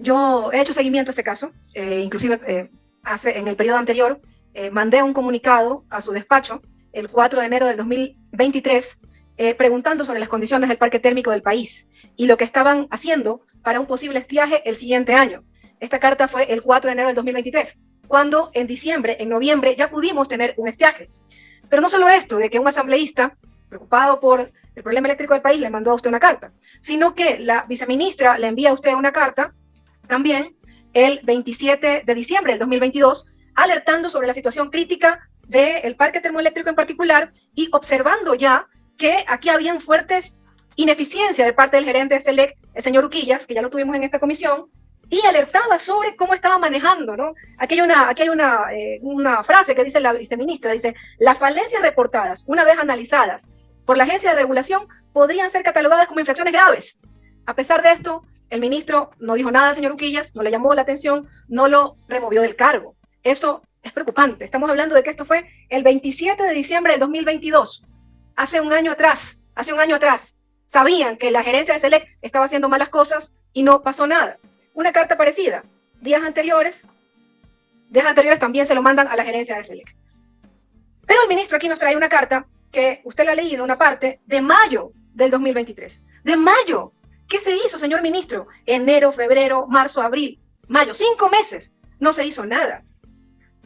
Yo he hecho seguimiento a este caso, inclusive en el periodo anterior mandé un comunicado a su despacho el 4 de enero del 2023 preguntando sobre las condiciones del parque térmico del país y lo que estaban haciendo para un posible estiaje el siguiente año. Esta carta fue el 4 de enero del 2023, cuando en diciembre, en noviembre, ya pudimos tener un estiaje. Pero no solo esto, de que un asambleísta, preocupado por el problema eléctrico del país, le mandó a usted una carta, sino que la viceministra le envía a usted una carta también el 27 de diciembre del 2022, alertando sobre la situación crítica del parque termoeléctrico en particular y observando ya que aquí habían fuertes ineficiencias de parte del gerente de SELEC, el señor Uquillas, que ya lo tuvimos en esta comisión, y alertaba sobre cómo estaba manejando, ¿no? Aquí hay una frase que dice la viceministra, dice, las falencias reportadas, una vez analizadas por la agencia de regulación, podrían ser catalogadas como infracciones graves. A pesar de esto, el ministro no dijo nada al señor Uquillas, no le llamó la atención, no lo removió del cargo. Eso es preocupante. Estamos hablando de que esto fue el 27 de diciembre del 2022, hace un año atrás. Sabían que la gerencia de SELEC estaba haciendo malas cosas y no pasó nada. Una carta parecida, días anteriores también se lo mandan a la gerencia de SELEC. Pero el ministro aquí nos trae una carta que usted la ha leído, una parte, de mayo del 2023. De mayo. ¿Qué se hizo, señor ministro? Enero, febrero, marzo, abril, mayo, 5 meses. No se hizo nada.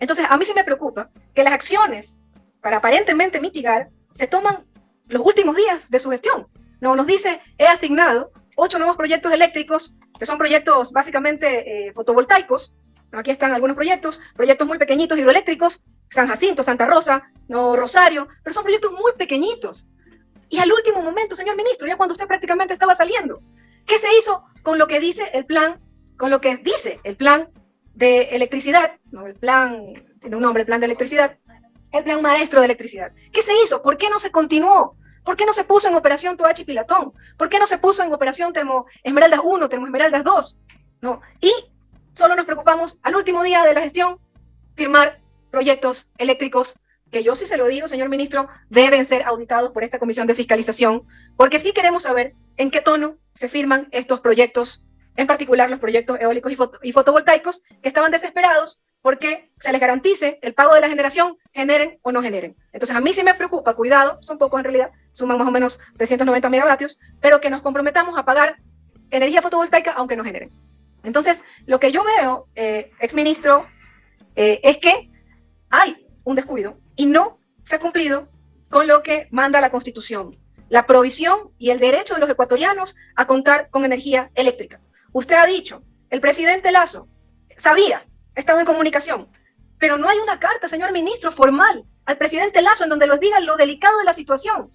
Entonces, a mí sí me preocupa que las acciones para aparentemente mitigar se toman los últimos días de su gestión. No, nos dice, he asignado 8 nuevos proyectos eléctricos, que son proyectos básicamente fotovoltaicos. Aquí están algunos proyectos muy pequeñitos hidroeléctricos, San Jacinto, Santa Rosa, no Rosario, pero son proyectos muy pequeñitos. Y al último momento, señor ministro, ya cuando usted prácticamente estaba saliendo, ¿qué se hizo con lo que dice el plan, de electricidad? No, el plan tiene un nombre, el plan de electricidad, el plan maestro de electricidad. ¿Qué se hizo? ¿Por qué no se continuó? ¿Por qué no se puso en operación Toachi Pilatón? ¿Por qué no se puso en operación Termoesmeraldas 1, Termoesmeraldas 2? ¿No? Y solo nos preocupamos al último día de la gestión firmar proyectos eléctricos que yo sí se lo digo, señor ministro, deben ser auditados por esta comisión de fiscalización, porque sí queremos saber en qué tono se firman estos proyectos, en particular los proyectos eólicos y fotovoltaicos, que estaban desesperados porque se les garantice el pago de la generación, generen o no generen. Entonces a mí sí me preocupa, cuidado, son pocos en realidad, suman más o menos 390 megavatios, pero que nos comprometamos a pagar energía fotovoltaica aunque no generen. Entonces, lo que yo veo, exministro, es que hay un descuido y no se ha cumplido con lo que manda la Constitución, la provisión y el derecho de los ecuatorianos a contar con energía eléctrica. Usted ha dicho, el presidente Lasso sabía, ha estado en comunicación, pero no hay una carta, señor ministro, formal al presidente Lasso en donde nos diga lo delicado de la situación.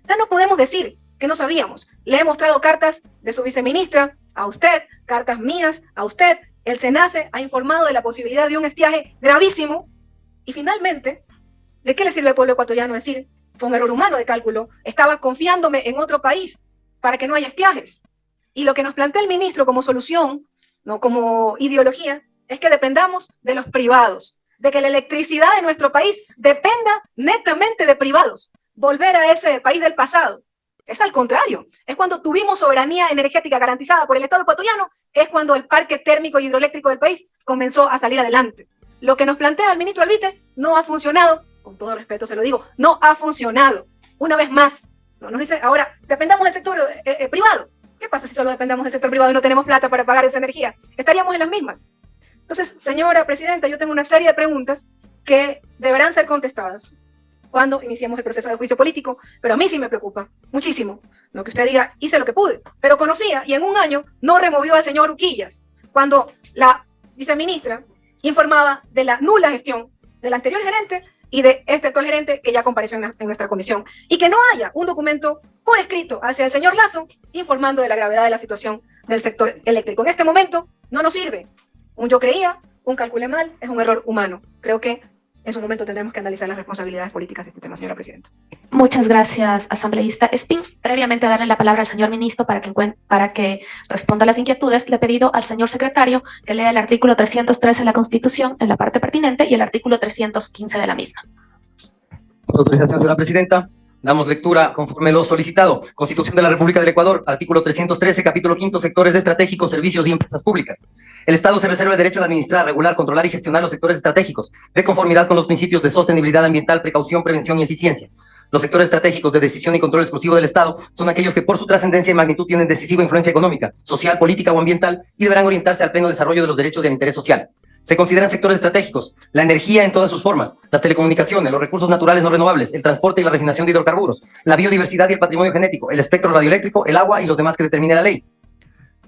Ya no podemos decir que no sabíamos. Le he mostrado cartas de su viceministra a usted, cartas mías a usted. El SENACE ha informado de la posibilidad de un estiaje gravísimo. Y finalmente, ¿de qué le sirve al pueblo ecuatoriano decir, fue un error humano de cálculo, estaba confiándome en otro país para que no haya estiajes? Y lo que nos plantea el ministro como solución, no como ideología, es que dependamos de los privados, de que la electricidad de nuestro país dependa netamente de privados. Volver a ese país del pasado. Es al contrario, es cuando tuvimos soberanía energética garantizada por el Estado ecuatoriano, es cuando el parque térmico y hidroeléctrico del país comenzó a salir adelante. Lo que nos plantea el ministro Alvite no ha funcionado, con todo respeto se lo digo, no ha funcionado. Una vez más, nos dice ahora, dependamos del sector privado. ¿Qué pasa si solo dependamos del sector privado y no tenemos plata para pagar esa energía? Estaríamos en las mismas. Entonces, señora presidenta, yo tengo una serie de preguntas que deberán ser contestadas cuando iniciemos el proceso de juicio político, pero a mí sí me preocupa muchísimo lo que usted diga, hice lo que pude, pero conocía y en un año no removió al señor Uquillas, cuando la viceministra informaba de la nula gestión del anterior gerente y de este actual gerente que ya compareció en nuestra comisión, y que no haya un documento por escrito hacia el señor Lasso informando de la gravedad de la situación del sector eléctrico. En este momento no nos sirve un yo creía, un calculé mal, es un error humano. Creo que en su momento tendremos que analizar las responsabilidades políticas de este tema, señora presidenta. Muchas gracias, asambleísta Espín. Previamente a darle la palabra al señor ministro para que responda a las inquietudes, le he pedido al señor secretario que lea el artículo 303 de la Constitución en la parte pertinente y el artículo 315 de la misma. Con su autorización, señora presidenta, damos lectura conforme lo solicitado. Constitución de la República del Ecuador, artículo 313, capítulo 5, sectores estratégicos, servicios y empresas públicas. El Estado se reserva el derecho de administrar, regular, controlar y gestionar los sectores estratégicos, de conformidad con los principios de sostenibilidad ambiental, precaución, prevención y eficiencia. Los sectores estratégicos de decisión y control exclusivo del Estado son aquellos que por su trascendencia y magnitud tienen decisiva influencia económica, social, política o ambiental y deberán orientarse al pleno desarrollo de los derechos del interés social. Se consideran sectores estratégicos la energía en todas sus formas, las telecomunicaciones, los recursos naturales no renovables, el transporte y la refinación de hidrocarburos, la biodiversidad y el patrimonio genético, el espectro radioeléctrico, el agua y los demás que determine la ley.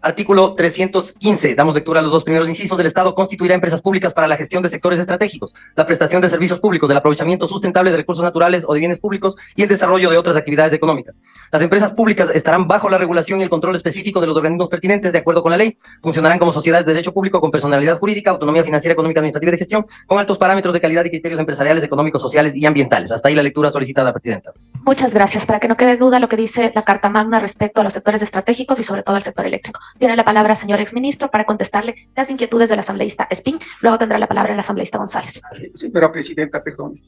Artículo 315. Damos lectura a los dos primeros incisos. El Estado constituirá empresas públicas para la gestión de sectores estratégicos, la prestación de servicios públicos, del aprovechamiento sustentable de recursos naturales o de bienes públicos y el desarrollo de otras actividades económicas. Las empresas públicas estarán bajo la regulación y el control específico de los organismos pertinentes de acuerdo con la ley. Funcionarán como sociedades de derecho público con personalidad jurídica, autonomía financiera, económica, administrativa y de gestión, con altos parámetros de calidad y criterios empresariales, económicos, sociales y ambientales. Hasta ahí la lectura solicitada, Presidenta. Muchas gracias. Para que no quede duda lo que dice la Carta Magna respecto a los sectores estratégicos y sobre todo al sector eléctrico. Tiene la palabra, señor exministro, para contestarle las inquietudes del asambleísta Espín. Luego tendrá la palabra el asambleísta González. Señora Presidenta, perdón.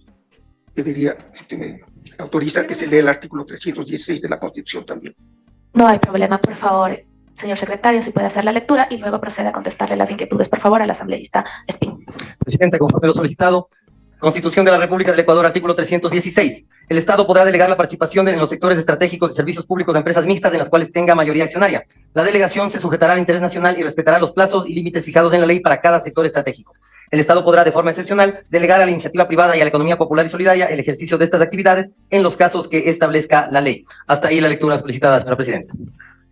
Pediría, si usted me autoriza, que se lea el artículo 316 de la Constitución también. No hay problema, por favor, señor secretario, si puede hacer la lectura y luego procede a contestarle las inquietudes, por favor, al asambleísta Espín. Presidenta, conforme lo solicitado, Constitución de la República del Ecuador, artículo 316. El Estado podrá delegar la participación en los sectores estratégicos de servicios públicos de empresas mixtas en las cuales tenga mayoría accionaria. La delegación se sujetará al interés nacional y respetará los plazos y límites fijados en la ley para cada sector estratégico. El Estado podrá, de forma excepcional, delegar a la iniciativa privada y a la economía popular y solidaria el ejercicio de estas actividades en los casos que establezca la ley. Hasta ahí la lectura solicitada, señora Presidenta.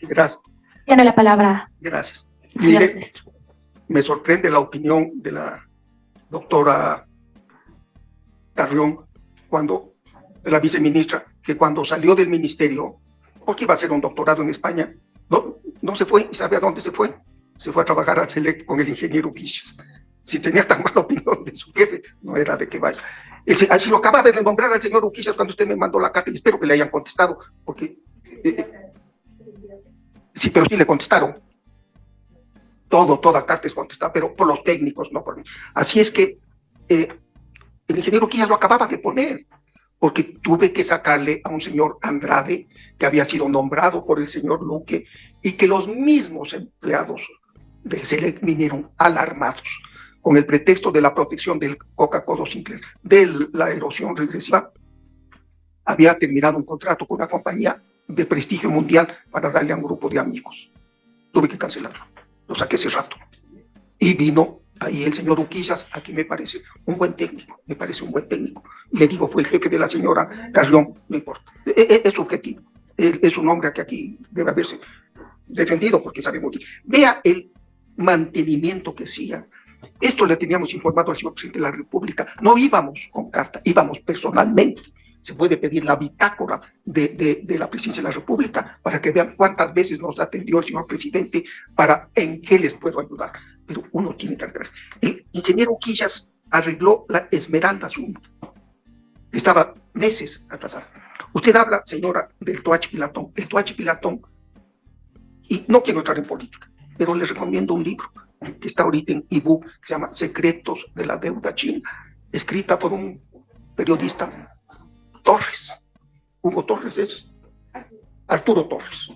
Gracias. Tiene la palabra, Gracias. señor Mire, exministro. me sorprende la opinión de la doctora Carrión, la viceministra, que cuando salió del ministerio, porque iba a hacer un doctorado en España, no se fue. ¿Y sabe a dónde se fue? Se fue a trabajar al SELEC con el ingeniero Quillas. Si tenía tan mala opinión de su jefe, no era de que vaya. Así lo acaba de nombrar al señor Uquillas cuando usted me mandó la carta, y espero que le hayan contestado, porque sí, pero sí le contestaron. Toda carta es contestada, pero por los técnicos, no por mí. Así es que el ingeniero Quillas lo acababa de poner, porque tuve que sacarle a un señor Andrade, que había sido nombrado por el señor Luque, y que los mismos empleados del SELEC vinieron alarmados, con el pretexto de la protección del Coca-Cola Sinclair, de la erosión regresiva. Había terminado un contrato con una compañía de prestigio mundial para darle a un grupo de amigos. Tuve que cancelarlo, lo saqué hace rato. Y vino ahí el señor Uquillas, aquí me parece un buen técnico, Y le digo, fue el jefe de la señora Carrión, no importa, es subjetivo, es un hombre que aquí debe haberse defendido porque sabe muy bien. Vea el mantenimiento que hacía. Esto le teníamos informado al señor presidente de la República. No íbamos con carta, íbamos personalmente. Se puede pedir la bitácora de la presidencia de la República para que vean cuántas veces nos atendió el señor presidente para en qué les puedo ayudar. Pero uno tiene que arreglar. El ingeniero Quillas arregló la Esmeralda Azul. Estaba meses atrasada. Usted habla, señora, del Toachi Pilatón. El Toachi Pilatón, y no quiero entrar en política, pero les recomiendo un libro que está ahorita en ebook, que se llama Secretos de la Deuda China, escrita por un periodista, Hugo Torres es, Arturo Torres,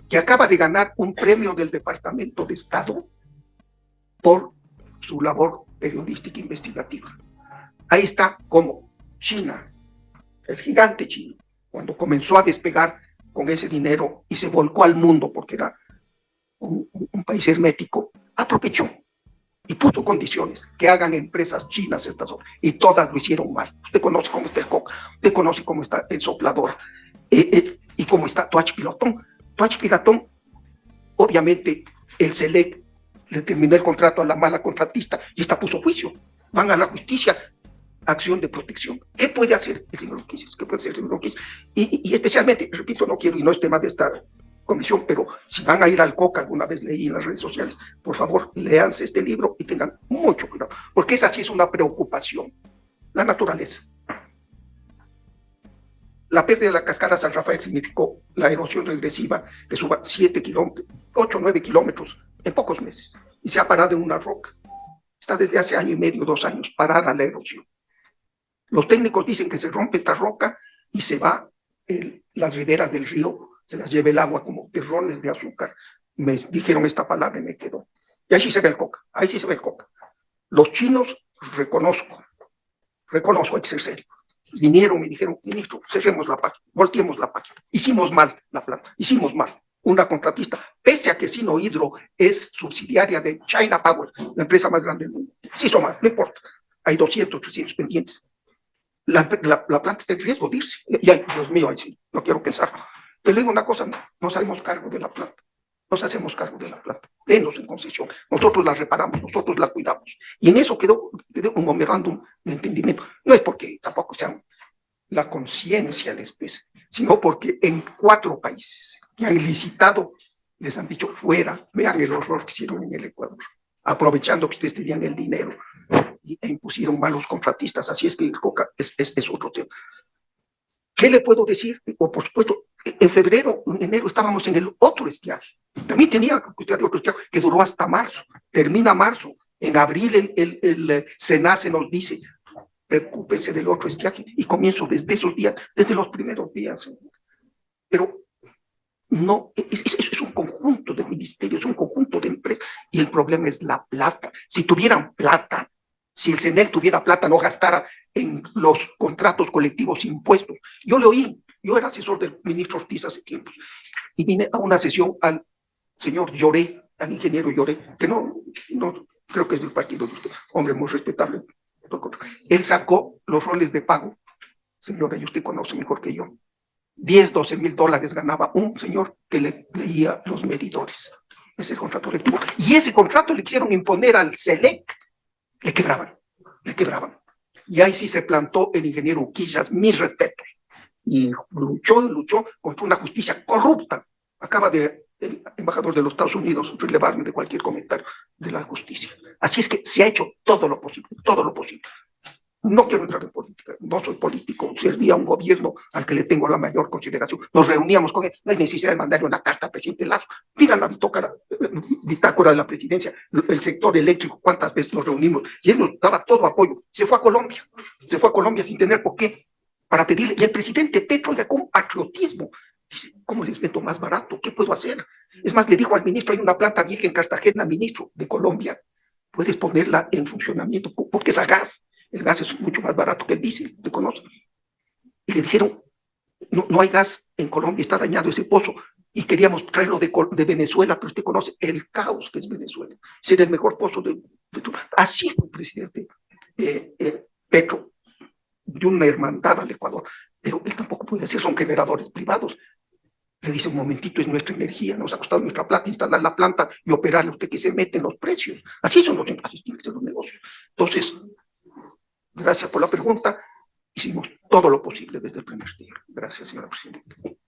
que acaba de ganar un premio del Departamento de Estado por su labor periodística investigativa. Ahí está como China, el gigante chino, cuando comenzó a despegar con ese dinero y se volcó al mundo porque era un país hermético, aprovechó y puso condiciones que hagan empresas chinas estas obras, y todas lo hicieron mal. Usted conoce cómo está el Coca, usted conoce cómo está el Soplador, y cómo está Toachi Pilatón. Toachi Pilatón, obviamente, el SELEC le terminó el contrato a la mala contratista y esta puso juicio. Van a la justicia, acción de protección. ¿Qué puede hacer el señor Uquillas? ¿Qué puede hacer el señor Uquillas? Y especialmente, repito, no quiero, y no es tema de esta comisión, pero si van a ir al COCA, alguna vez leí en las redes sociales, por favor, léanse este libro y tengan mucho cuidado, porque esa sí es una preocupación. La naturaleza. La pérdida de la cascada San Rafael significó la erosión regresiva que suba 7 kilómetros, 8 o 9 kilómetros en pocos meses, y se ha parado en una roca. Está desde hace año y medio, 2 años, parada la erosión. Los técnicos dicen que se rompe esta roca y se va las riberas del río, se las lleva el agua como terrones de azúcar. Me dijeron esta palabra y me quedó. Y ahí sí se ve el coca, ahí sí se ve el coca. Los chinos, reconozco, hay que ser serio. Vinieron y dijeron, ministro, cerremos la página, volteemos la página. Hicimos mal la planta, hicimos mal. Una contratista, pese a que Sino Hydro es subsidiaria de China Power, la empresa más grande del mundo. Sí, hizo mal, no importa. Hay 200, 300 pendientes. La planta está en riesgo de irse. Y ay, Dios mío, ay, sí, no quiero pensar. Te digo una cosa, no nos hacemos cargo de la planta. Nos hacemos cargo de la planta. Denos en concesión. Nosotros la reparamos, nosotros la cuidamos. Y en eso quedó un memorándum de entendimiento. No es porque tampoco sea la conciencia les pesa, sino porque en 4 países que han licitado les han dicho fuera, vean el horror que hicieron en el Ecuador, aprovechando que ustedes tenían el dinero e impusieron malos contratistas. Así es que el coca es otro tema. ¿Qué le puedo decir? O por supuesto, en febrero, en enero estábamos en el otro estiaje. También tenía otro estiaje que duró hasta marzo. Termina marzo. En abril el SENACE nos dice, preocúpense del otro estiaje. Y comienzo desde esos días, desde los primeros días. Pero no, es un conjunto de ministerios, un conjunto de empresas. Y el problema es la plata. Si tuvieran plata, si el CNEL tuviera plata, no gastara en los contratos colectivos impuestos. Yo le oí, yo era asesor del ministro Ortiz hace tiempo, y vine a una sesión al señor Lloré, al ingeniero Lloré, que no creo que es del partido de usted, hombre muy respetable. Él sacó los roles de pago, señora, y usted conoce mejor que yo. 10, 12 mil dólares ganaba un señor que le leía los medidores. Ese contrato colectivo. Y ese contrato le quisieron imponer al SELEC. Le quebraban. Y ahí sí se plantó el ingeniero Uquillas, mis respetos. Y luchó contra una justicia corrupta. Acaba el embajador de los Estados Unidos relevarme de cualquier comentario de la justicia. Así es que se ha hecho todo lo posible, todo lo posible. No quiero entrar en política, no soy político, servía a un gobierno al que le tengo la mayor consideración. Nos reuníamos con él, no hay necesidad de mandarle una carta al presidente Lazo. Pidan la bitácora de la presidencia, el sector eléctrico, cuántas veces nos reunimos, y él nos daba todo apoyo. Se fue a Colombia sin tener por qué, para pedirle, y el presidente Petro, oiga, con patriotismo, dice, ¿cómo les vendo más barato? ¿Qué puedo hacer? Es más, le dijo al ministro, hay una planta vieja en Cartagena, ministro de Colombia, puedes ponerla en funcionamiento, porque es a gas. El gas es mucho más barato que el diésel, ¿te conoces? Y le dijeron, no hay gas en Colombia, está dañado ese pozo, y queríamos traerlo de Venezuela, pero usted conoce el caos que es Venezuela. Ser el mejor pozo de Así fue el presidente Petro, de una hermandad al Ecuador, pero él tampoco puede decir, son generadores privados. Le dice, un momentito, es nuestra energía, nos ha costado nuestra plata instalar la planta y operarla, usted que se mete en los precios. Así son los negocios, tienen que ser los negocios. Entonces, gracias por la pregunta. Hicimos todo lo posible desde el primer día. Gracias, señora presidenta.